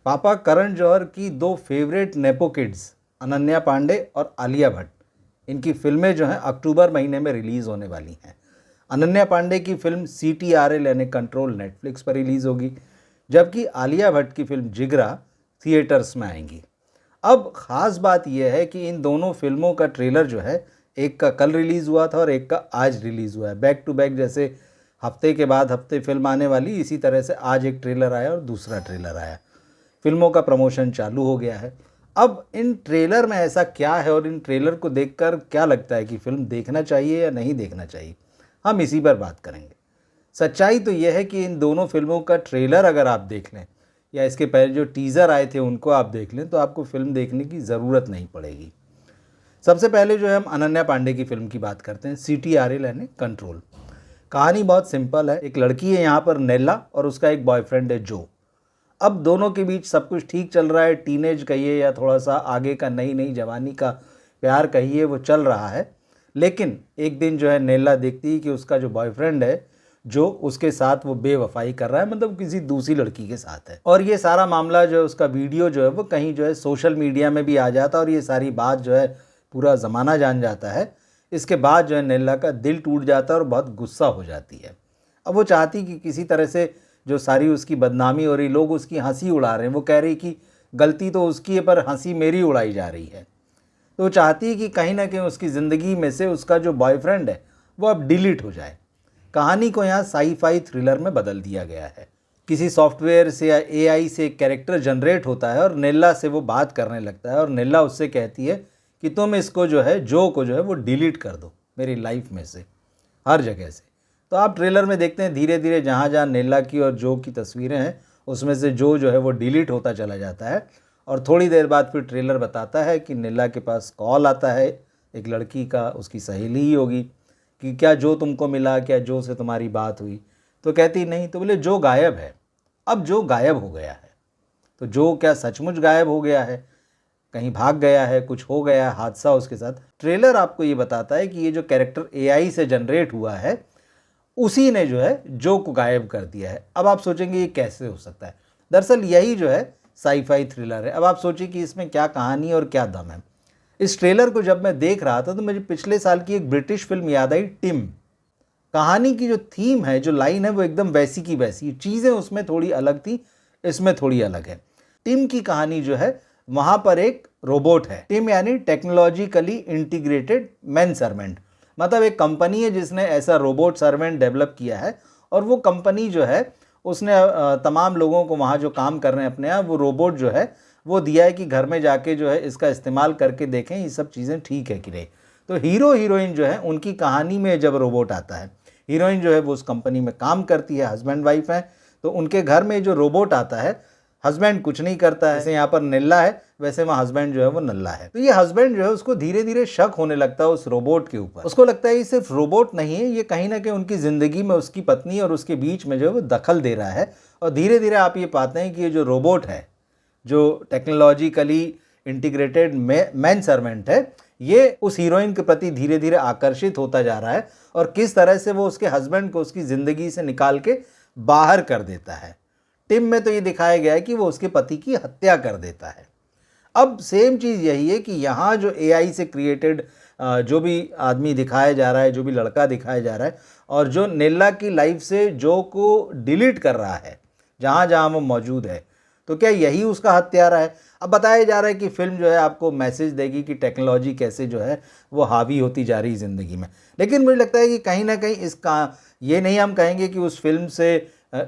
पापा करण जौहर की दो favourite nepo kids Ananya Pandey और आलिया भट्ट, इनकी फिल्में जो हैं अक्टूबर महीने में रिलीज़ होने वाली हैं। अनन्या पांडे की फिल्म CTRL यानी कंट्रोल नेटफ्लिक्स पर रिलीज़ होगी, जबकि आलिया भट्ट की फिल्म जिगरा थिएटर्स में आएंगी। अब ख़ास बात यह है कि इन दोनों फिल्मों का ट्रेलर जो है, एक का कल रिलीज़ हुआ था और एक का आज रिलीज़ हुआ है। बैक टू बैक, जैसे हफ्ते के बाद हफ्ते फिल्म आने वाली, इसी तरह से आज एक ट्रेलर आया और दूसरा ट्रेलर आया। फिल्मों का प्रमोशन चालू हो गया है। अब इन ट्रेलर में ऐसा क्या है और इन ट्रेलर को देखकर क्या लगता है कि फिल्म देखना चाहिए या नहीं देखना चाहिए, हम इसी पर बात करेंगे। सच्चाई तो यह है कि इन दोनों फिल्मों का ट्रेलर अगर आप देख लें या इसके पहले जो टीज़र आए थे उनको आप देख लें तो आपको फिल्म देखने की ज़रूरत नहीं पड़ेगी। सबसे पहले जो है हम अनन्या पांडे की फिल्म की बात करते हैं, CTRL यानी कंट्रोल। कहानी बहुत सिंपल है। एक लड़की है यहाँ पर नेल्ला और उसका एक बॉयफ्रेंड है जो। अब दोनों के बीच सब कुछ ठीक चल रहा है, टीनेज कहिए या थोड़ा सा आगे का नई नई जवानी का प्यार कहिए, वो चल रहा है। लेकिन एक दिन जो है नेल्ला देखती है कि उसका जो बॉयफ्रेंड है जो, उसके साथ वो बेवफाई कर रहा है, मतलब किसी दूसरी लड़की के साथ है। और ये सारा मामला जो है, उसका वीडियो जो है वो कहीं जो है सोशल मीडिया में भी आ जाता है और ये सारी बात जो है पूरा ज़माना जान जाता है। इसके बाद जो है नेल्ला का दिल टूट जाता है और बहुत गुस्सा हो जाती है। अब वो चाहती कि किसी तरह से जो सारी उसकी बदनामी हो रही, लोग उसकी हंसी उड़ा रहे हैं, वो कह रही कि गलती तो उसकी है पर हंसी मेरी उड़ाई जा रही है। तो वो चाहती है कि कहीं ना कहीं उसकी ज़िंदगी में से उसका जो बॉयफ्रेंड है वो अब डिलीट हो जाए। कहानी को यहाँ साई-फाई थ्रिलर में बदल दिया गया है। किसी सॉफ्टवेयर से या AI से एक कैरेक्टर जनरेट होता है और नेल्ला से वो बात करने लगता है और नेल्ला उससे कहती है कि तुम इसको जो है, जो को जो है वो डिलीट कर दो मेरी लाइफ में से, हर जगह से। तो आप ट्रेलर में देखते हैं धीरे धीरे जहाँ जहाँ नेल्ला की और जो की तस्वीरें हैं उसमें से जो है वो डिलीट होता चला जाता है। और थोड़ी देर बाद फिर ट्रेलर बताता है कि नेल्ला के पास कॉल आता है एक लड़की का, उसकी सहेली ही होगी, कि क्या जो तुमको मिला, क्या जो से तुम्हारी बात हुई। तो कहती नहीं। तो बोले जो गायब है। अब जो गायब हो गया है तो जो क्या सचमुच गायब हो गया है, कहीं भाग गया है, कुछ हो गया हादसा उसके साथ। ट्रेलर आपको ये बताता है कि ये जो कैरेक्टर AI से जनरेट हुआ है उसी ने जो है जो को गायब कर दिया है। अब आप सोचेंगे ये कैसे हो सकता है। दरअसल यही जो है साई-फाई थ्रिलर है। अब आप सोचिए कि इसमें क्या कहानी और क्या दम है। इस ट्रेलर को जब मैं देख रहा था तो मुझे पिछले साल की एक ब्रिटिश फिल्म याद आई, टिम। कहानी की जो थीम है, जो लाइन है, वो एकदम वैसी की वैसी। चीज़ें उसमें थोड़ी अलग थी, इसमें थोड़ी अलग है। टिम की कहानी जो है, वहाँ पर एक रोबोट है। टिम यानी टेक्नोलॉजिकली इंटीग्रेटेड मैन सर्वेंट, मतलब एक कंपनी है जिसने ऐसा रोबोट सर्वेंट डेवलप किया है। और वो कंपनी जो है उसने तमाम लोगों को वहाँ जो काम कर रहे हैं अपने यहाँ, वो रोबोट जो है वो दिया है कि घर में जाके जो है इसका इस्तेमाल करके देखें ये सब चीज़ें ठीक है कि नहीं। तो हीरो हीरोइन जो है उनकी कहानी में जब रोबोट आता है, हीरोइन जो है वो उस कंपनी में काम करती है, हस्बैंड वाइफ हैं, तो उनके घर में जो रोबोट आता है, हस्बैंड कुछ नहीं करता है। जैसे यहाँ पर निल्ला है वैसे वहाँ हस्बैंड जो है वो नल्ला है। तो ये हस्बैंड जो है उसको धीरे धीरे शक होने लगता है उस रोबोट के ऊपर। उसको लगता है ये सिर्फ रोबोट नहीं है, ये कहीं ना कहीं उनकी ज़िंदगी में उसकी पत्नी और उसके बीच में जो है वो दखल दे रहा है। और धीरे धीरे आप ये पाते हैं कि ये जो रोबोट है, जो टेक्नोलॉजिकली इंटीग्रेटेड मैन सर्वेंट है, ये उस हीरोइन के प्रति धीरे धीरे आकर्षित होता जा रहा है और किस तरह से वो उसके हस्बैंड को उसकी ज़िंदगी से निकाल के बाहर कर देता है। टिम में तो ये दिखाया गया है कि वो उसके पति की हत्या कर देता है। अब सेम चीज़ यही है कि यहाँ जो AI से क्रिएटेड जो भी आदमी दिखाया जा रहा है, जो भी लड़का दिखाया जा रहा है, और जो नेल्ला की लाइफ से जो को डिलीट कर रहा है जहाँ जहाँ वो मौजूद है, तो क्या यही उसका हत्यारा है। अब बताया जा रहा है कि फिल्म जो है आपको मैसेज देगी कि टेक्नोलॉजी कैसे जो है वो हावी होती जा रही है ज़िंदगी में। लेकिन मुझे लगता है कि कहीं ना कहीं इसका ये नहीं हम कहेंगे कि उस फिल्म से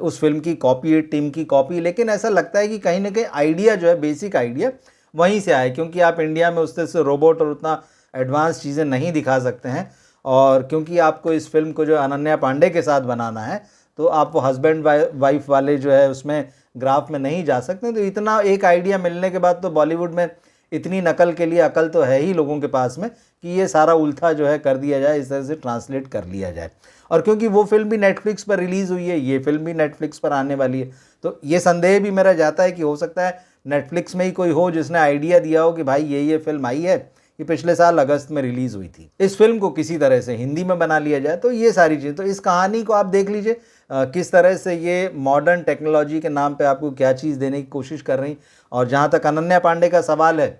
उस फिल्म की कॉपी है, टीम की कॉपी, लेकिन ऐसा लगता है कि कहीं ना कहीं आइडिया जो है, बेसिक आइडिया वहीं से आए। क्योंकि आप इंडिया में उस तरह से रोबोट और उतना एडवांस चीज़ें नहीं दिखा सकते हैं, और क्योंकि आपको इस फिल्म को जो अनन्या पांडे के साथ बनाना है तो आप वो हस्बैंड वाइफ वाले जो है उसमें ग्राफ में नहीं जा सकते। तो इतना एक आइडिया मिलने के बाद तो बॉलीवुड में इतनी नकल के लिए अकल तो है ही लोगों के पास में कि ये सारा उल्था जो है कर दिया जाए, इस तरह से ट्रांसलेट कर लिया जाए। और क्योंकि वो फिल्म भी नेटफ्लिक्स पर रिलीज़ हुई है, ये फिल्म भी नेटफ्लिक्स पर आने वाली है, तो ये संदेह भी मेरा जाता है कि हो सकता है नेटफ्लिक्स में ही कोई हो जिसने आइडिया दिया हो कि भाई ये फिल्म आई है, ये पिछले साल अगस्त में रिलीज़ हुई थी, इस फिल्म को किसी तरह से हिंदी में बना लिया जाए। तो ये सारी चीज़, तो इस कहानी को आप देख लीजिए, किस तरह से ये मॉडर्न टेक्नोलॉजी के नाम पे आपको क्या चीज़ देने की कोशिश कर रही। और जहाँ तक अनन्या पांडे का सवाल है,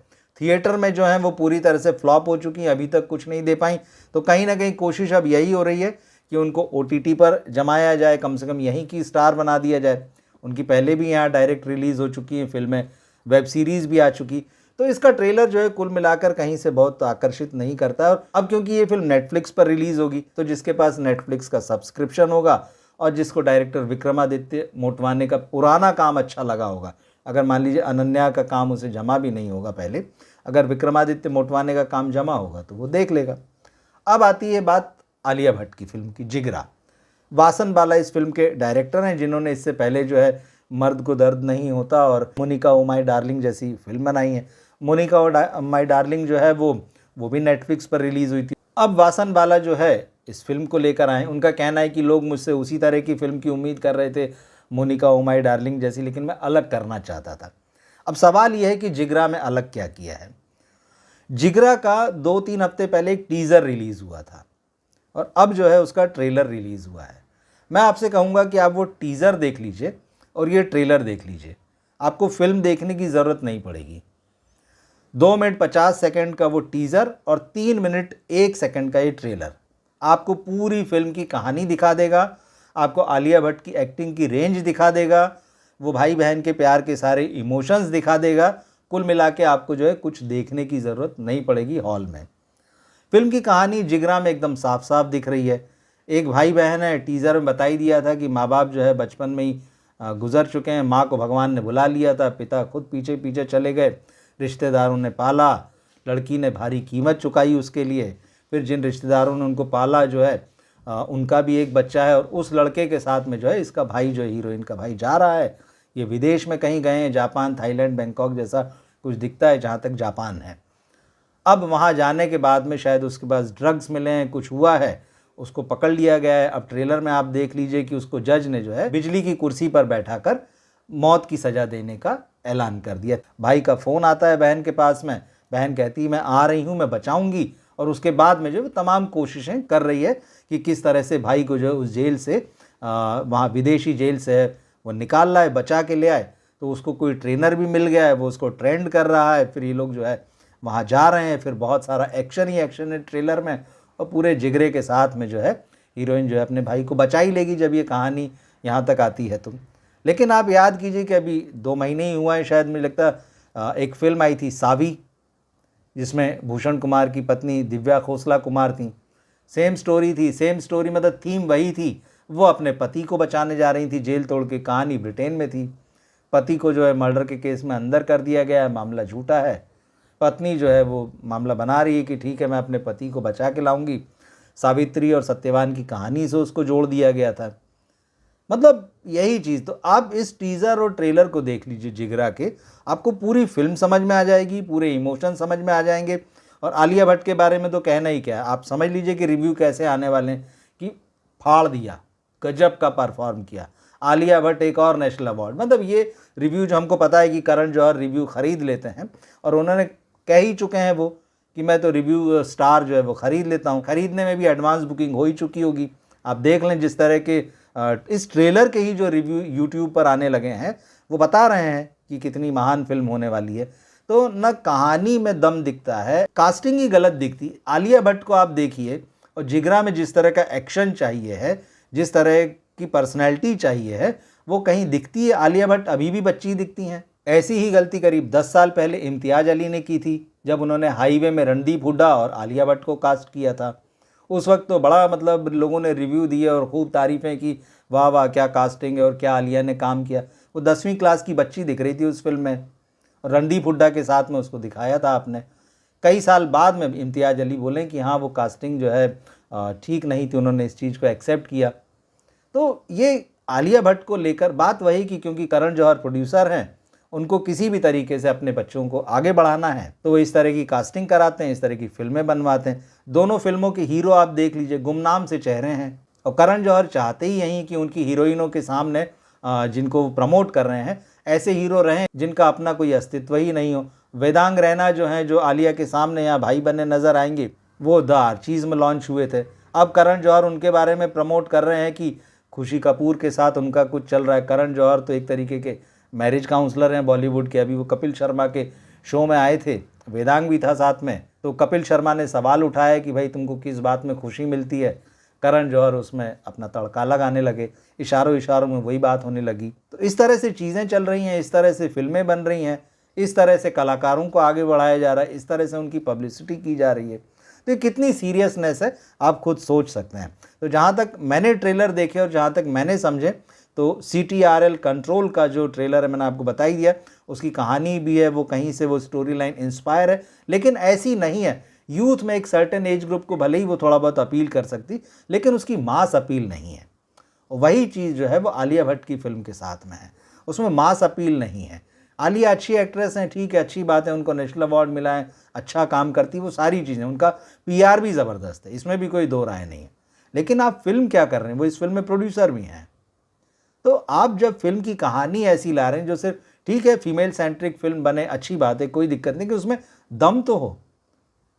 थिएटर में जो है वो पूरी तरह से फ्लॉप हो चुकी हैं, अभी तक कुछ नहीं दे पाई। तो कहीं ना कहीं कोशिश अब यही हो रही है कि उनको OTT पर जमाया जाए, कम से कम यहीं की स्टार बना दिया जाए। उनकी पहले भी यहाँ डायरेक्ट रिलीज़ हो चुकी हैं फिल्में, वेब सीरीज़ भी आ चुकी। तो इसका ट्रेलर जो है कुल मिलाकर कहीं से बहुत आकर्षित नहीं करता है। और अब क्योंकि ये फिल्म नेटफ्लिक्स पर रिलीज़ होगी, तो जिसके पास नेटफ्लिक्स का सब्सक्रिप्शन होगा और जिसको डायरेक्टर विक्रमादित्य मोटवाने का पुराना काम अच्छा लगा होगा, अगर मान लीजिए अनन्या का काम उसे जमा भी नहीं होगा पहले, अगर विक्रमादित्य मोटवाने का काम जमा होगा तो वो देख लेगा। अब आती है बात आलिया भट्ट की फिल्म की, जिगरा। वासन बाला इस फिल्म के डायरेक्टर हैं, जिन्होंने इससे पहले जो है मर्द को दर्द नहीं होता और मोनिका ओ माय डार्लिंग जैसी फिल्म बनाई है। मोनिका ओ माय डार्लिंग जो है वो भी नेटफ्लिक्स पर रिलीज़ हुई थी। अब वासन बाला जो है इस फिल्म को लेकर आए। उनका कहना है कि लोग मुझसे उसी तरह की फिल्म की उम्मीद कर रहे थे, मोनिका ओ माय डार्लिंग जैसी, लेकिन मैं अलग करना चाहता था। अब सवाल यह है कि जिगरा में अलग क्या किया है। जिगरा का 2-3 हफ्ते पहले एक टीज़र रिलीज़ हुआ था और अब जो है उसका ट्रेलर रिलीज़ हुआ है। मैं आपसे कहूँगा कि आप वो टीज़र देख लीजिए और ये ट्रेलर देख लीजिए, आपको फिल्म देखने की ज़रूरत नहीं पड़ेगी। 2 मिनट 50 सेकंड का वो टीज़र और 3 मिनट 1 सेकंड का ये ट्रेलर आपको पूरी फिल्म की कहानी दिखा देगा, आपको आलिया भट्ट की एक्टिंग की रेंज दिखा देगा, वो भाई बहन के प्यार के सारे इमोशंस दिखा देगा। कुल मिला के आपको जो है कुछ देखने की ज़रूरत नहीं पड़ेगी हॉल में। फिल्म की कहानी जिगरा में एकदम साफ साफ दिख रही है। एक भाई बहन है, टीज़र में बता ही दिया था कि माँ बाप जो है बचपन में ही गुजर चुके हैं, माँ को भगवान ने बुला लिया था, पिता खुद पीछे पीछे चले गए, रिश्तेदारों ने पाला, लड़की ने भारी कीमत चुकाई उसके लिए, फिर जिन रिश्तेदारों ने उनको पाला जो है उनका भी एक बच्चा है और उस लड़के के साथ में जो है इसका भाई जो है हीरोइन का भाई जा रहा है। ये विदेश में कहीं गए हैं, जापान, थाईलैंड, बैंकॉक जैसा कुछ दिखता है जहाँ तक जापान है। अब वहाँ जाने के बाद में शायद उसके पास ड्रग्स मिले हैं, कुछ हुआ है, उसको पकड़ लिया गया है। अब ट्रेलर में आप देख लीजिए कि उसको जज ने जो है बिजली की कुर्सी पर बैठाकर मौत की सज़ा देने का ऐलान कर दिया। भाई का फ़ोन आता है बहन के पास में, बहन कहती है मैं आ रही हूँ, मैं बचाऊँगी, और उसके बाद में जो है तमाम कोशिशें कर रही है कि किस तरह से भाई को जो है उस जेल से वहाँ विदेशी जेल से वो निकाल लाए, बचा के ले आए। तो उसको कोई ट्रेनर भी मिल गया है, वो उसको ट्रेंड कर रहा है। फिर ये लोग जो है वहाँ जा रहे हैं, फिर बहुत सारा एक्शन ही एक्शन है ट्रेलर में, और पूरे जिगरे के साथ में जो है हीरोइन जो है अपने भाई को बचा ही लेगी जब ये कहानी यहाँ तक आती है तो। लेकिन आप याद कीजिए कि अभी 2 महीने ही हुआ है शायद, मुझे लगता एक फ़िल्म आई थी सावी, जिसमें भूषण कुमार की पत्नी दिव्या खोसला कुमार थी। सेम स्टोरी थी, सेम स्टोरी मतलब थीम वही थी। वो अपने पति को बचाने जा रही थी जेल तोड़ के, कहानी ब्रिटेन में थी। पति को जो है मर्डर के केस में अंदर कर दिया गया है, मामला झूठा है। पत्नी जो है वो मामला बना रही है कि ठीक है मैं अपने पति को बचा के लाऊंगी। सावित्री और सत्यवान की कहानी से उसको जोड़ दिया गया था। मतलब यही चीज़। तो आप इस टीज़र और ट्रेलर को देख लीजिए जिगरा के, आपको पूरी फिल्म समझ में आ जाएगी, पूरे इमोशन समझ में आ जाएंगे। और आलिया भट्ट के बारे में तो कहना ही क्या है, आप समझ लीजिए कि रिव्यू कैसे आने वाले हैं कि फाड़ दिया, गजब का परफॉर्म किया, आलिया भट्ट एक और नेशनल अवार्ड। मतलब ये रिव्यू जो हमको पता है कि करण जौहर रिव्यू ख़रीद लेते हैं, और उन्होंने कह ही चुके हैं वो कि मैं तो रिव्यू स्टार जो है वो ख़रीद लेता हूँ। ख़रीदने में भी एडवांस बुकिंग हो ही चुकी होगी। आप देख लें जिस तरह के इस ट्रेलर के ही जो रिव्यू यूट्यूब पर आने लगे हैं वो बता रहे हैं कि कितनी महान फिल्म होने वाली है। तो न कहानी में दम दिखता है, कास्टिंग ही गलत दिखती। आलिया भट्ट को आप देखिए, और जिगरा में जिस तरह का एक्शन चाहिए है, जिस तरह की पर्सनैलिटी चाहिए है, वो कहीं दिखती है। आलिया भट्ट अभी भी बच्ची दिखती हैं। ऐसी ही गलती करीब 10 साल पहले इम्तियाज़ अली ने की थी, जब उन्होंने हाईवे में रणदीप हुड्डा और आलिया भट्ट को कास्ट किया था। उस वक्त तो बड़ा मतलब लोगों ने रिव्यू दिए और खूब तारीफ़ें की, वाह वाह क्या कास्टिंग है और क्या आलिया ने काम किया। वो 10वीं क्लास की बच्ची दिख रही थी उस फिल्म में, और रणदीप हुड्डा के साथ में उसको दिखाया था आपने। कई साल बाद में इम्तियाज़ अली बोलें कि हाँ वो कास्टिंग जो है ठीक नहीं थी, उन्होंने इस चीज़ को एक्सेप्ट किया। तो ये आलिया भट्ट को लेकर बात वही कि क्योंकि करण जौहर प्रोड्यूसर हैं, उनको किसी भी तरीके से अपने बच्चों को आगे बढ़ाना है, तो वो इस तरह की कास्टिंग कराते हैं, इस तरह की फिल्में बनवाते हैं। दोनों फिल्मों के हीरो आप देख लीजिए, गुमनाम से चेहरे हैं। और करण जौहर चाहते ही यहीं कि उनकी हीरोइनों के सामने जिनको वो प्रमोट कर रहे हैं ऐसे हीरो रहें जिनका अपना कोई अस्तित्व ही नहीं हो। वेदांग रैना जो हैं, जो आलिया के सामने यहाँ भाई बने नज़र आएंगे, वो द आर्चीज़ में लॉन्च हुए थे। अब करण जौहर उनके बारे में प्रमोट कर रहे हैं कि खुशी कपूर के साथ उनका कुछ चल रहा है। करण जौहर तो एक तरीके के मैरिज काउंसलर हैं बॉलीवुड के। अभी वो कपिल शर्मा के शो में आए थे, वेदांग भी था साथ में। तो कपिल शर्मा ने सवाल उठाया कि भाई तुमको किस बात में खुशी मिलती है। करण जौहर उसमें अपना तड़का लगाने लगे, इशारों इशारों में वही बात होने लगी। तो इस तरह से चीज़ें चल रही हैं, इस तरह से फिल्में बन रही हैं, इस तरह से कलाकारों को आगे बढ़ाया जा रहा है, इस तरह से उनकी पब्लिसिटी की जा रही है। तो ये कितनी सीरियसनेस है आप खुद सोच सकते हैं। तो जहाँ तक मैंने ट्रेलर देखे और जहाँ तक मैंने समझे, तो CTRL कंट्रोल का जो ट्रेलर है मैंने आपको बता ही दिया, उसकी कहानी भी है वो कहीं से वो स्टोरी लाइन इंस्पायर है, लेकिन ऐसी नहीं है। यूथ में एक सर्टेन एज ग्रुप को भले ही वो थोड़ा बहुत अपील कर सकती, लेकिन उसकी मास अपील नहीं है। वही चीज़ जो है वो आलिया भट्ट की फिल्म के साथ में है, उसमें मास अपील नहीं है। आलिया अच्छी एक्ट्रेस हैं, ठीक है, अच्छी बात है, उनको नेशनल अवार्ड मिला है, अच्छा काम करती है, वो सारी चीज़ें, उनका PR भी ज़बरदस्त है, इसमें भी कोई दो राय नहीं है। लेकिन आप फिल्म क्या कर रहे हैं, वो इस फिल्म में प्रोड्यूसर भी हैं। तो आप जब फिल्म की कहानी ऐसी ला रहे हैं जो सिर्फ, ठीक है फीमेल सेंट्रिक फिल्म बने, अच्छी बात है, कोई दिक्कत नहीं, कि उसमें दम तो हो।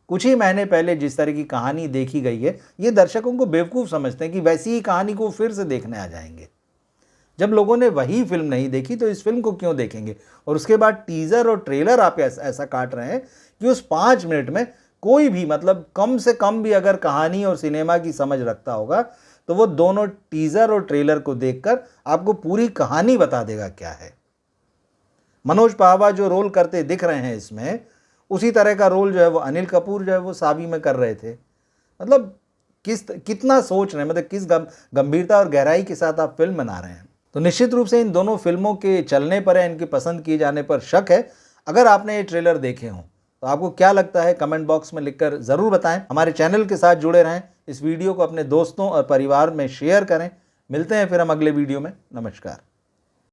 कुछ ही महीने पहले जिस तरह की कहानी देखी गई है, ये दर्शकों को बेवकूफ़ समझते हैं कि वैसी ही कहानी को फिर से देखने आ जाएंगे। जब लोगों ने वही फिल्म नहीं देखी तो इस फिल्म को क्यों देखेंगे। और उसके बाद टीज़र और ट्रेलर आप ऐसा काट रहे हैं कि उस 5 मिनट में कोई भी, मतलब कम से कम भी अगर कहानी और सिनेमा की समझ रखता होगा तो वो दोनों टीज़र और ट्रेलर को देखकर आपको पूरी कहानी बता देगा क्या है। मनोज पावा जो रोल करते दिख रहे हैं इसमें, उसी तरह का रोल जो है वो अनिल कपूर जो है वो साबी में कर रहे थे। मतलब कितना सोच रहे हैं, मतलब किस गंभीरता और गहराई के साथ आप फिल्म बना रहे हैं। तो निश्चित रूप से इन दोनों फिल्मों के चलने पर है, इनकी पसंद किए जाने पर शक है। अगर आपने ये ट्रेलर देखे हों तो आपको क्या लगता है कमेंट बॉक्स में लिखकर ज़रूर बताएं। हमारे चैनल के साथ जुड़े रहें, इस वीडियो को अपने दोस्तों और परिवार में शेयर करें। मिलते हैं फिर हम अगले वीडियो में। नमस्कार।